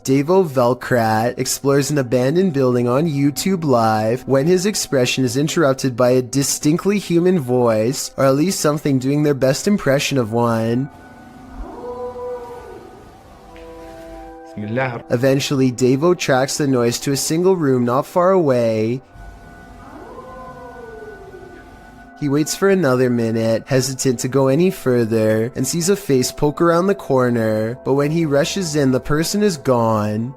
Davo Velkrat explores an abandoned building on YouTube Live when his expression is interrupted by a distinctly human voice, or at least something doing their best impression of one. Eventually, Davo tracks the noise to a single room not far away. He waits for another minute, hesitant to go any further, and sees a face poke around the corner, but when he rushes in, the person is gone.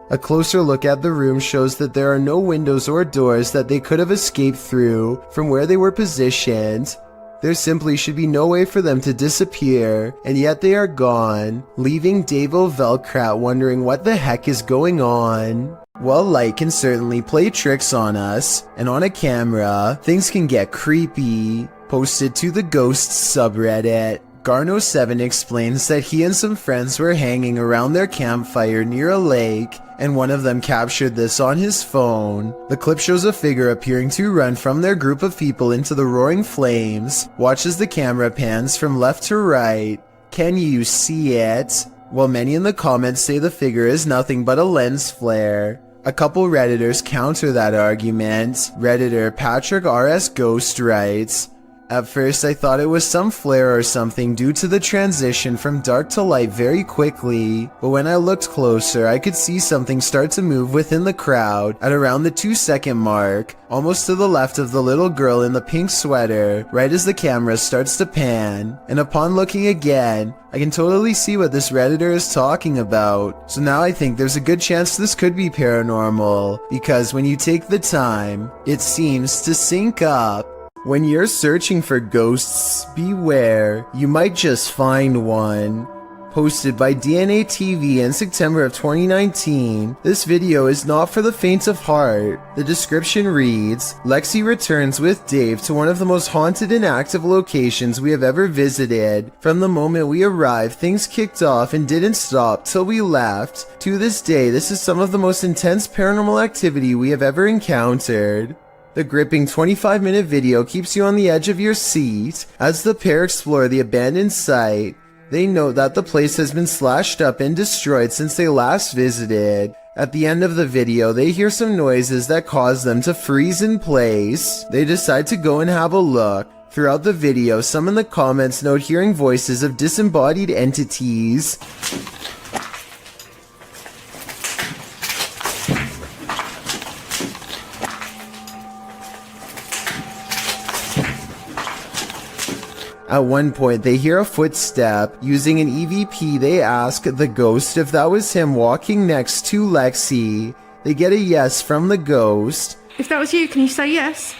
A closer look at the room shows that there are no windows or doors that they could have escaped through from where they were positioned. There simply should be no way for them to disappear, and yet they are gone, leaving Davo Velkrat wondering what the heck is going on. While light can certainly play tricks on us, and on a camera, things can get creepy. Posted to the Ghosts subreddit, Garno7 explains that he and some friends were hanging around their campfire near a lake, and one of them captured this on his phone. The clip shows a figure appearing to run from their group of people into the roaring flames. Watch as the camera pans from left to right. Can you see it? While many in the comments say the figure is nothing but a lens flare. A couple Redditors counter that argument. Redditor Patrick RS Ghost writes, "At first I thought it was some flare or something due to the transition from dark to light very quickly, but when I looked closer I could see something start to move within the crowd at around the 2-second mark, almost to the left of the little girl in the pink sweater, right as the camera starts to pan, and upon looking again, I can totally see what this Redditor is talking about. So now I think there's a good chance this could be paranormal, because when you take the time, it seems to sync up." When you're searching for ghosts, beware, you might just find one. Posted by DNA TV in September of 2019, this video is not for the faint of heart. The description reads, "Lexi returns with Dave to one of the most haunted and active locations we have ever visited. From the moment we arrived, things kicked off and didn't stop till we left. To this day, this is some of the most intense paranormal activity we have ever encountered." The gripping 25-minute video keeps you on the edge of your seat as the pair explore the abandoned site. They note that the place has been slashed up and destroyed since they last visited. At the end of the video, they hear some noises that cause them to freeze in place. They decide to go and have a look. Throughout the video, some in the comments note hearing voices of disembodied entities. At one point, they hear a footstep. Using an EVP, they ask the ghost if that was him walking next to Lexi. They get a yes from the ghost. "If that was you, can you say yes?"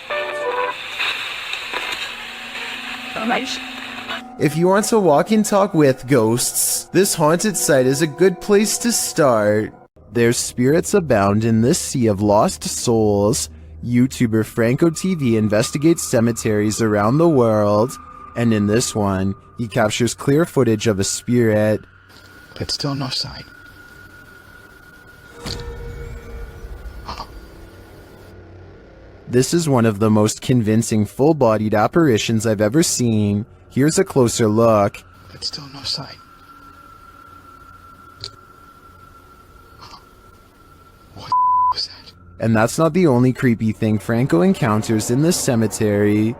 If you want to walk and talk with ghosts, this haunted site is a good place to start. Their spirits abound in this sea of lost souls. YouTuber Franco TV investigates cemeteries around the world. And in this one, he captures clear footage of a spirit. But still no sign. This is one of the most convincing full-bodied apparitions I've ever seen. Here's a closer look. But still no sign. What was that? And that's not the only creepy thing Franco encounters in this cemetery.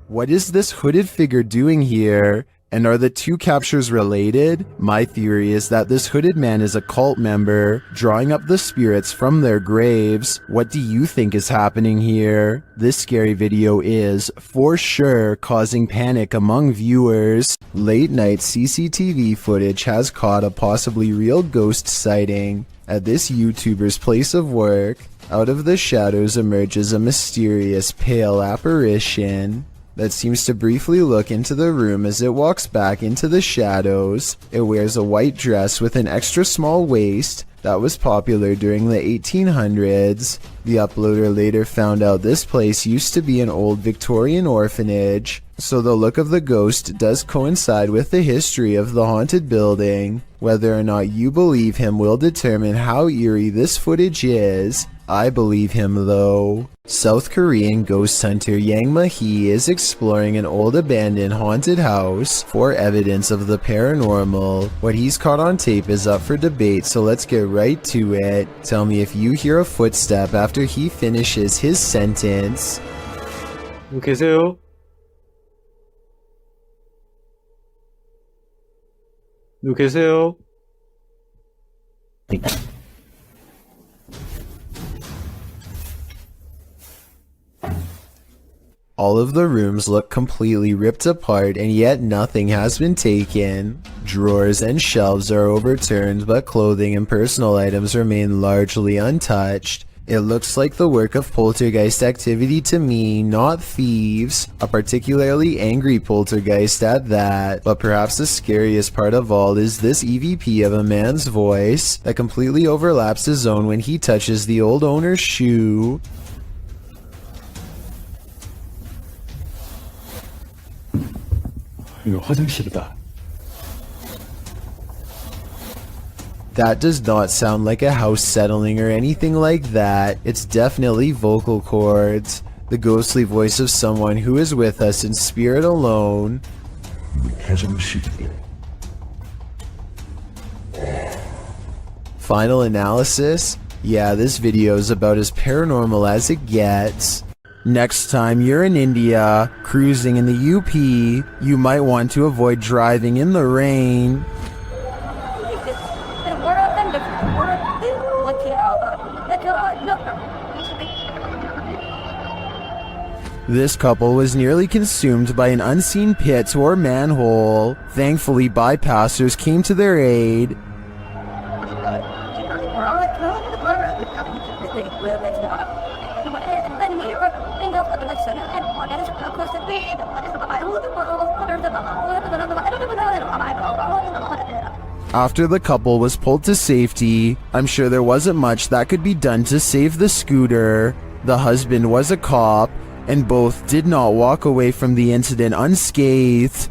What is this hooded figure doing here? And are the two captures related? My theory is that this hooded man is a cult member, drawing up the spirits from their graves. What do you think is happening here? This scary video is, for sure, causing panic among viewers. Late night CCTV footage has caught a possibly real ghost sighting at this YouTuber's place of work. Out of the shadows emerges a mysterious pale apparition that seems to briefly look into the room as it walks back into the shadows. It wears a white dress with an extra small waist that was popular during the 1800s. The uploader later found out this place used to be an old Victorian orphanage, so the look of the ghost does coincide with the history of the haunted building. Whether or not you believe him will determine how eerie this footage is. I believe him though. South Korean ghost hunter Yang Ma-hee is exploring an old abandoned haunted house for evidence of the paranormal. What he's caught on tape is up for debate, so let's get right to it. Tell me if you hear a footstep after he finishes his sentence. 계세요? 누구 계세요? All of the rooms look completely ripped apart, and yet nothing has been taken. Drawers and shelves are overturned, but clothing and personal items remain largely untouched. It looks like the work of poltergeist activity to me, not thieves. A particularly angry poltergeist at that. But perhaps the scariest part of all is this EVP of a man's voice that completely overlaps his own when he touches the old owner's shoe. 이거 화장실이다. That does not sound like a house settling or anything like that. It's definitely vocal cords. The ghostly voice of someone who is with us in spirit alone. Final analysis? Yeah, this video is about as paranormal as it gets. Next time you're in India, cruising in the UP, you might want to avoid driving in the rain. This couple was nearly consumed by an unseen pit or manhole. Thankfully, bypassers came to their aid. After the couple was pulled to safety, I'm sure there wasn't much that could be done to save the scooter. The husband was a cop, and both did not walk away from the incident unscathed.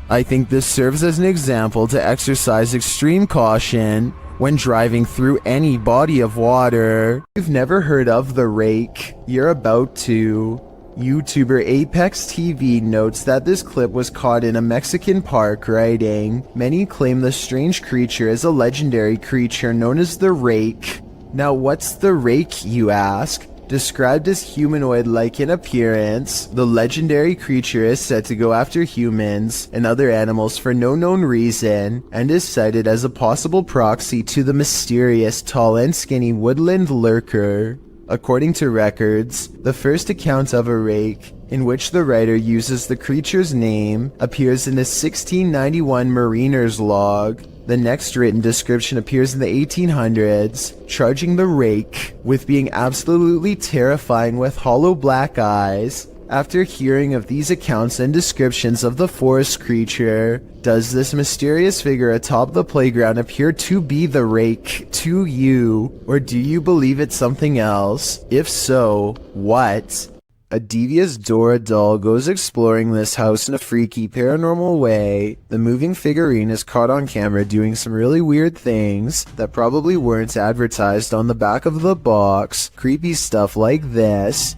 I think this serves as an example to exercise extreme caution when driving through any body of water. If you've never heard of the Rake, you're about to. YouTuber Apex TV notes that this clip was caught in a Mexican park, writing, "Many claim the strange creature is a legendary creature known as the Rake." Now what's the Rake, you ask? Described as humanoid-like in appearance, the legendary creature is said to go after humans and other animals for no known reason, and is cited as a possible proxy to the mysterious tall and skinny woodland lurker. According to records, the first account of a Rake, in which the writer uses the creature's name, appears in a 1691 mariner's log. The next written description appears in the 1800s, charging the Rake with being absolutely terrifying with hollow black eyes. After hearing of these accounts and descriptions of the forest creature, does this mysterious figure atop the playground appear to be the Rake to you, or do you believe it's something else? If so, what? A devious Dora doll goes exploring this house in a freaky paranormal way. The moving figurine is caught on camera doing some really weird things that probably weren't advertised on the back of the box. Creepy stuff like this.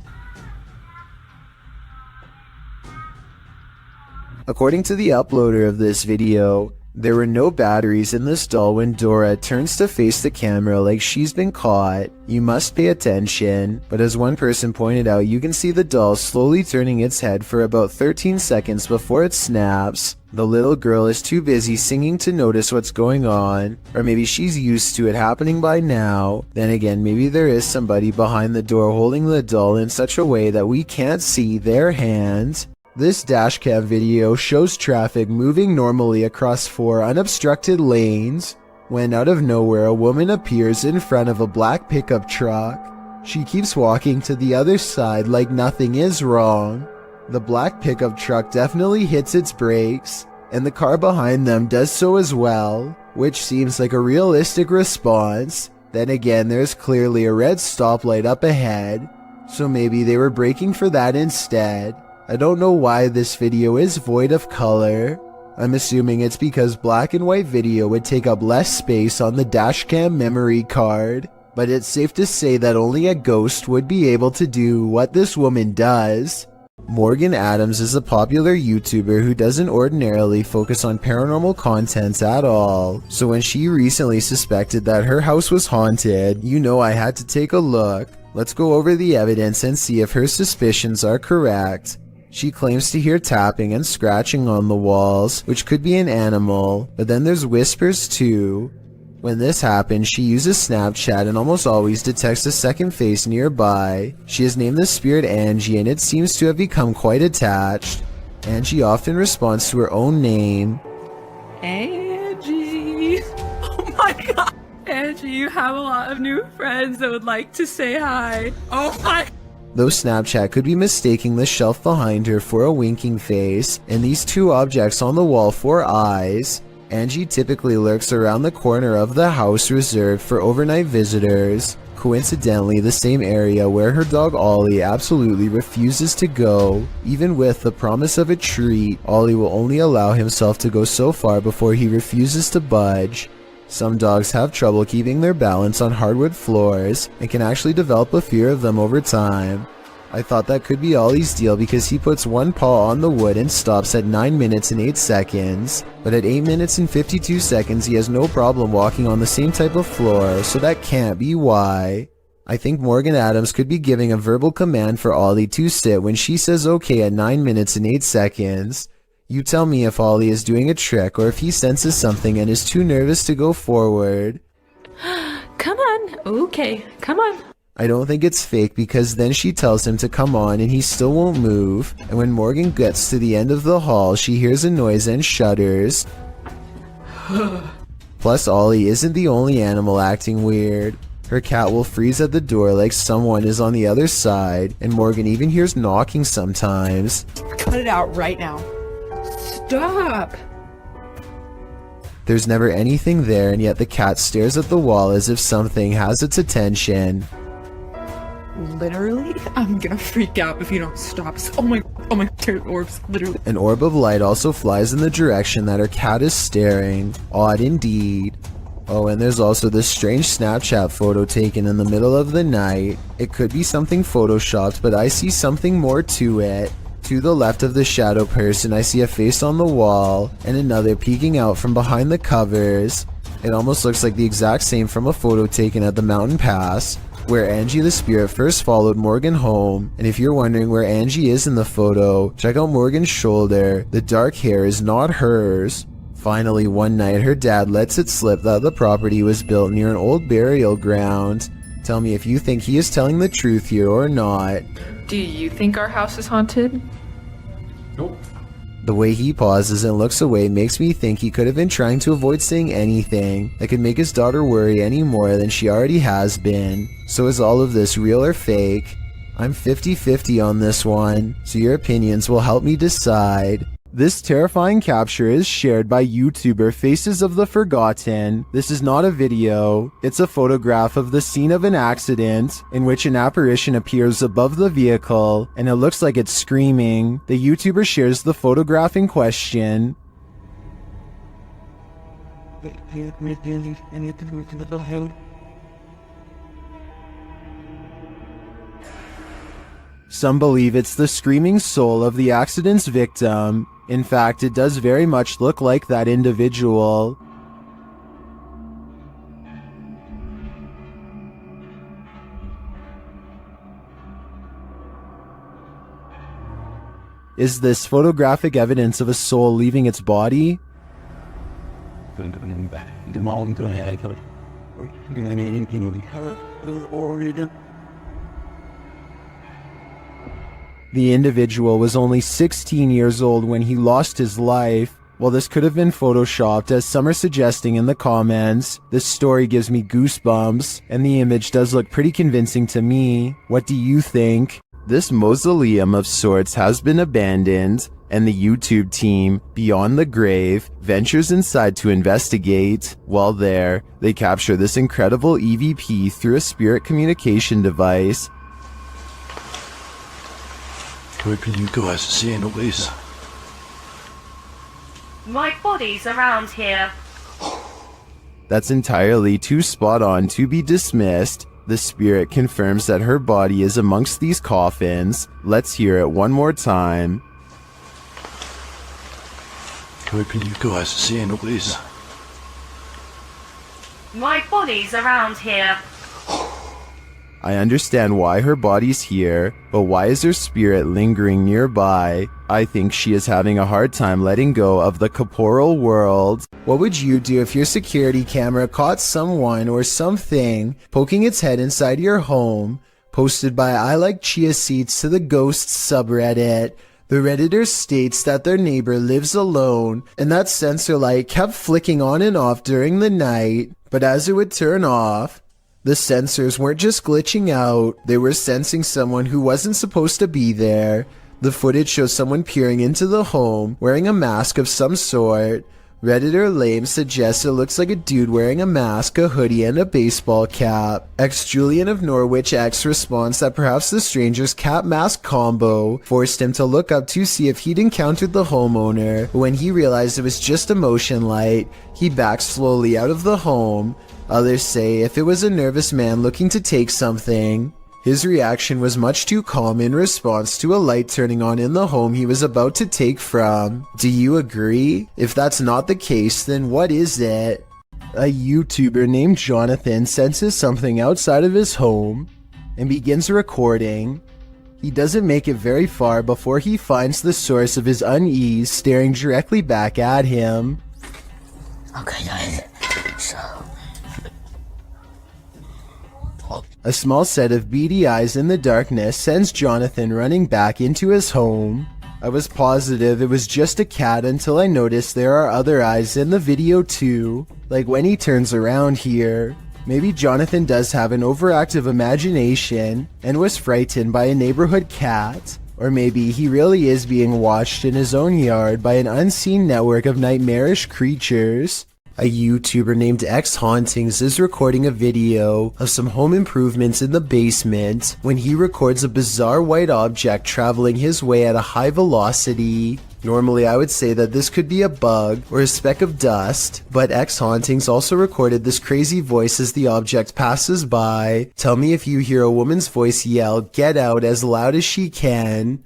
According to the uploader of this video, there were no batteries in this doll when Dora turns to face the camera like she's been caught. You must pay attention, but as one person pointed out, you can see the doll slowly turning its head for about 13 seconds before it snaps. The little girl is too busy singing to notice what's going on, or maybe she's used to it happening by now. Then again, maybe there is somebody behind the door holding the doll in such a way that we can't see their hand. This dashcam video shows traffic moving normally across 4 unobstructed lanes, when out of nowhere a woman appears in front of a black pickup truck. She keeps walking to the other side like nothing is wrong. The black pickup truck definitely hits its brakes, and the car behind them does so as well, which seems like a realistic response. Then again, there's clearly a red stoplight up ahead, so maybe they were braking for that instead. I don't know why this video is void of color. I'm assuming it's because black and white video would take up less space on the dashcam memory card. But it's safe to say that only a ghost would be able to do what this woman does. Morgan Adams is a popular YouTuber who doesn't ordinarily focus on paranormal content at all. So when she recently suspected that her house was haunted, you know I had to take a look. Let's go over the evidence and see if her suspicions are correct. She claims to hear tapping and scratching on the walls, which could be an animal, but then there's whispers too. When this happens, she uses Snapchat and almost always detects a second face nearby. She has named the spirit Angie and it seems to have become quite attached. Angie often responds to her own name. Angie. Oh my god. Angie, you have a lot of new friends that would like to say hi. Oh my. Though Snapchat could be mistaking the shelf behind her for a winking face, and these two objects on the wall for eyes, Angie typically lurks around the corner of the house reserved for overnight visitors, coincidentally the same area where her dog Ollie absolutely refuses to go. Even with the promise of a treat, Ollie will only allow himself to go so far before he refuses to budge. Some dogs have trouble keeping their balance on hardwood floors and can actually develop a fear of them over time. I thought that could be Ollie's deal because he puts one paw on the wood and stops at 9 minutes and 8 seconds, but at 8 minutes and 52 seconds he has no problem walking on the same type of floor, so that can't be why. I think Morgan Adams could be giving a verbal command for Ollie to sit when she says okay at 9 minutes and 8 seconds. You tell me if Ollie is doing a trick or if he senses something and is too nervous to go forward. Come on. Okay, come on. I don't think it's fake because then she tells him to come on and he still won't move, and when Morgan gets to the end of the hall she hears a noise and shudders. Plus Ollie isn't the only animal acting weird. Her cat will freeze at the door like someone is on the other side, and Morgan even hears knocking sometimes. Cut it out right now. Stop. There's never anything there and yet the cat stares at the wall as if something has its attention. Literally, I'm gonna freak out if you don't stop. Oh my orbs, literally. An orb of light also flies in the direction that her cat is staring. Odd indeed. Oh, and there's also this strange Snapchat photo taken in the middle of the night. It could be something photoshopped, but I see something more to it. To the left of the shadow person, I see a face on the wall, and another peeking out from behind the covers. It almost looks like the exact same from a photo taken at the mountain pass, where Angie the spirit first followed Morgan home. And if you're wondering where Angie is in the photo, check out Morgan's shoulder. The dark hair is not hers. Finally, one night her dad lets it slip that the property was built near an old burial ground. Tell me if you think he is telling the truth here or not. Do you think our house is haunted? Nope. The way he pauses and looks away makes me think he could have been trying to avoid saying anything that could make his daughter worry any more than she already has been. So is all of this real or fake? I'm 50-50 on this one, so your opinions will help me decide. This terrifying capture is shared by YouTuber Faces of the Forgotten. This is not a video, it's a photograph of the scene of an accident in which an apparition appears above the vehicle and it looks like it's screaming. The YouTuber shares the photograph in question. Some believe it's the screaming soul of the accident's victim. In fact, it does very much look like that individual. Is this photographic evidence of a soul leaving its body? The individual was only 16 years old when he lost his life. While this could have been photoshopped, as some are suggesting in the comments, this story gives me goosebumps, and the image does look pretty convincing to me. What do you think? This mausoleum of sorts has been abandoned, and the YouTube team, Beyond the Grave, ventures inside to investigate. While there, they capture this incredible EVP through a spirit communication device. My body's around here. That's entirely too spot on to be dismissed. The spirit confirms that her body is amongst these coffins. Let's hear it one more time. Where can you go as seeing please? My body's around here. I understand why her body's here, but why is her spirit lingering nearby? I think she is having a hard time letting go of the corporal world. What would you do if your security camera caught someone or something poking its head inside your home? Posted by I Like Chia Seeds to the Ghosts subreddit. The Redditor states that their neighbor lives alone and that sensor light kept flicking on and off during the night, but as it would turn off, the sensors weren't just glitching out, they were sensing someone who wasn't supposed to be there. The footage shows someone peering into the home, wearing a mask of some sort. Redditor Lame suggests it looks like a dude wearing a mask, a hoodie, and a baseball cap. Julian of Norwich X responds that perhaps the stranger's cap-mask combo forced him to look up to see if he'd encountered the homeowner. When he realized it was just a motion light, he backed slowly out of the home. Others say if it was a nervous man looking to take something. His reaction was much too calm in response to a light turning on in the home he was about to take from. Do you agree? If that's not the case, then what is it? A YouTuber named Jonathan senses something outside of his home and begins recording. He doesn't make it very far before he finds the source of his unease staring directly back at him. Okay guys, so a small set of beady eyes in the darkness sends Jonathan running back into his home. I was positive it was just a cat until I noticed there are other eyes in the video too, like when he turns around here. Maybe Jonathan does have an overactive imagination and was frightened by a neighborhood cat. Or maybe he really is being watched in his own yard by an unseen network of nightmarish creatures. A YouTuber named X Hauntings is recording a video of some home improvements in the basement when he records a bizarre white object traveling his way at a high velocity. Normally I would say that this could be a bug or a speck of dust, but X Hauntings also recorded this crazy voice as the object passes by. Tell me if you hear a woman's voice yell, "Get out," as loud as she can.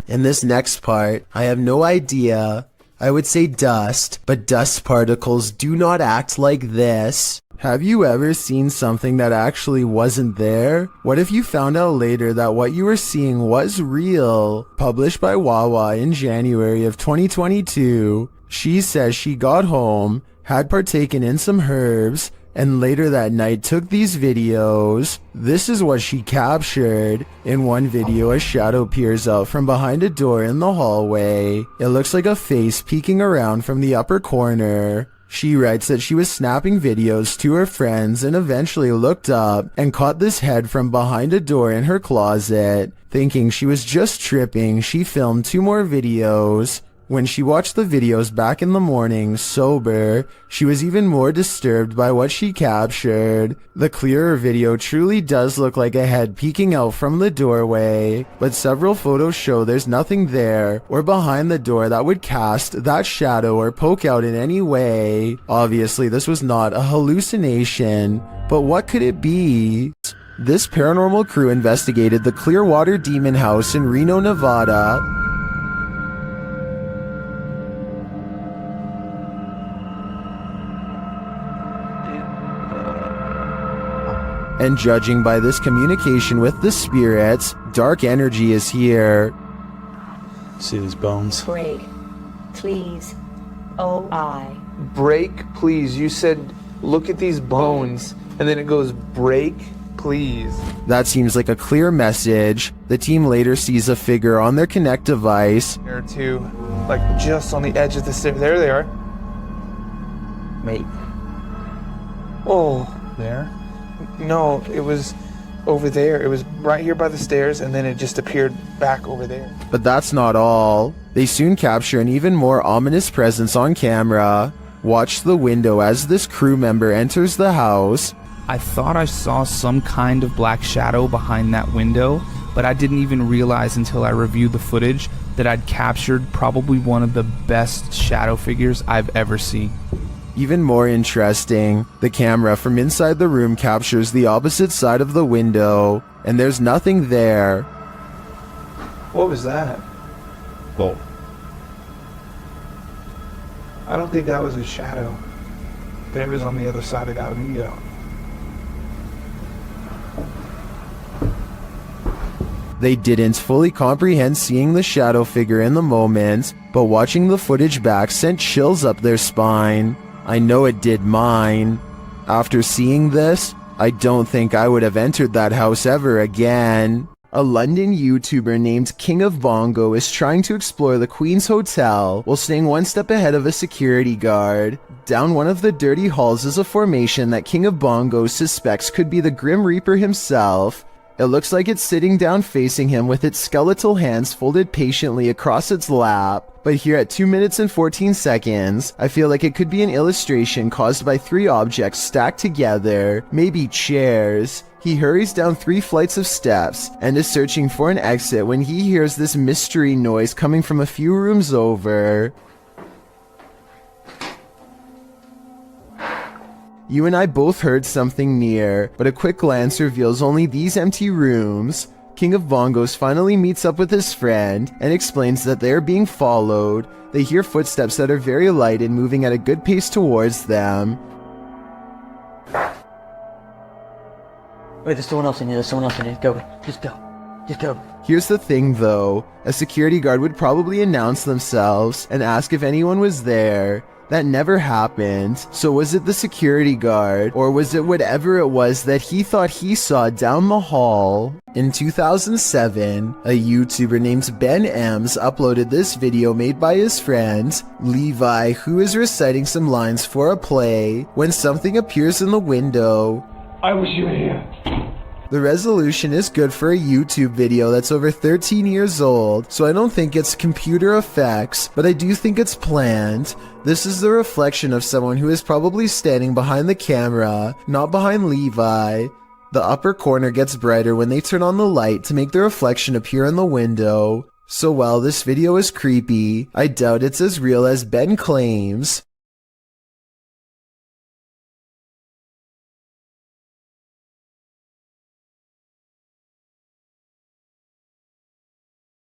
In this next part, I have no idea. I would say dust, but dust particles do not act like this. Have you ever seen something that actually wasn't there? What if you found out later that what you were seeing was real? Published by Wawa in January of 2022, she says she got home, had partaken in some herbs, and later that night took these videos. This is what she captured. In one video, a shadow peers out from behind a door in the hallway. It looks like a face peeking around from the upper corner. She writes that she was snapping videos to her friends and eventually looked up and caught this head from behind a door in her closet. Thinking she was just tripping, she filmed 2 more videos. When she watched the videos back in the morning, sober, she was even more disturbed by what she captured. The clearer video truly does look like a head peeking out from the doorway, but several photos show there's nothing there or behind the door that would cast that shadow or poke out in any way. Obviously, this was not a hallucination, but what could it be? This paranormal crew investigated the Clearwater Demon House in Reno, Nevada. And judging by this communication with the spirits, dark energy is here. See these bones? break, please. Oh, Break, please. You said, look at these bones. And then it goes, break, please. That seems like a clear message. The team later sees a figure on their Kinect device. There are 2, like just on the edge of the stairs. There they are. Wait, Oh, There? no, it was over there. It was right here by the stairs, and then it just appeared back over there. But that's not all. They soon capture an even more ominous presence on camera. Watch the window as this crew member enters the house. I thought I saw some kind of black shadow behind that window, but I didn't even realize until I reviewed the footage that I'd captured probably one of the best shadow figures I've ever seen. Even more interesting, the camera from inside the room captures the opposite side of the window, and there's nothing there. What was that? 뭐? I don't think that was a shadow. It was on the other side of that window. They didn't fully comprehend seeing the shadow figure in the moment, but watching the footage back sent chills up their spine. I know it did mine. After seeing this, I don't think I would have entered that house ever again. A London YouTuber named King of Bongo is trying to explore the Queen's Hotel while staying one step ahead of a security guard. Down one of the dirty halls is a formation that King of Bongo suspects could be the Grim Reaper himself. It looks like it's sitting down facing him with its skeletal hands folded patiently across its lap. But here at 2 minutes and 14 seconds, I feel like it could be an illustration caused by 3 objects stacked together, maybe chairs. He hurries down 3 flights of steps and is searching for an exit when he hears this mystery noise coming from a few rooms over. You and I both heard something near, but a quick glance reveals only these empty rooms. King of Bongos finally meets up with his friend and explains that they are being followed. They hear footsteps that are very light and moving at a good pace towards them. Wait, there's someone else in here. There's someone else in here. Go. Just go. Just go. Here's the thing though, a security guard would probably announce themselves and ask if anyone was there. That never happened. So was it the security guard, or was it whatever it was that he thought he saw down the hall? In 2007, a YouTuber named Ben Ems uploaded this video made by his friend, Levi, who is reciting some lines for a play when something appears in the window. I wish you were here. The resolution is good for a YouTube video that's over 13 years old, so I don't think it's computer effects, but I do think it's planned. This is the reflection of someone who is probably standing behind the camera, not behind Levi. The upper corner gets brighter when they turn on the light to make the reflection appear in the window. So while this video is creepy, I doubt it's as real as Ben claims.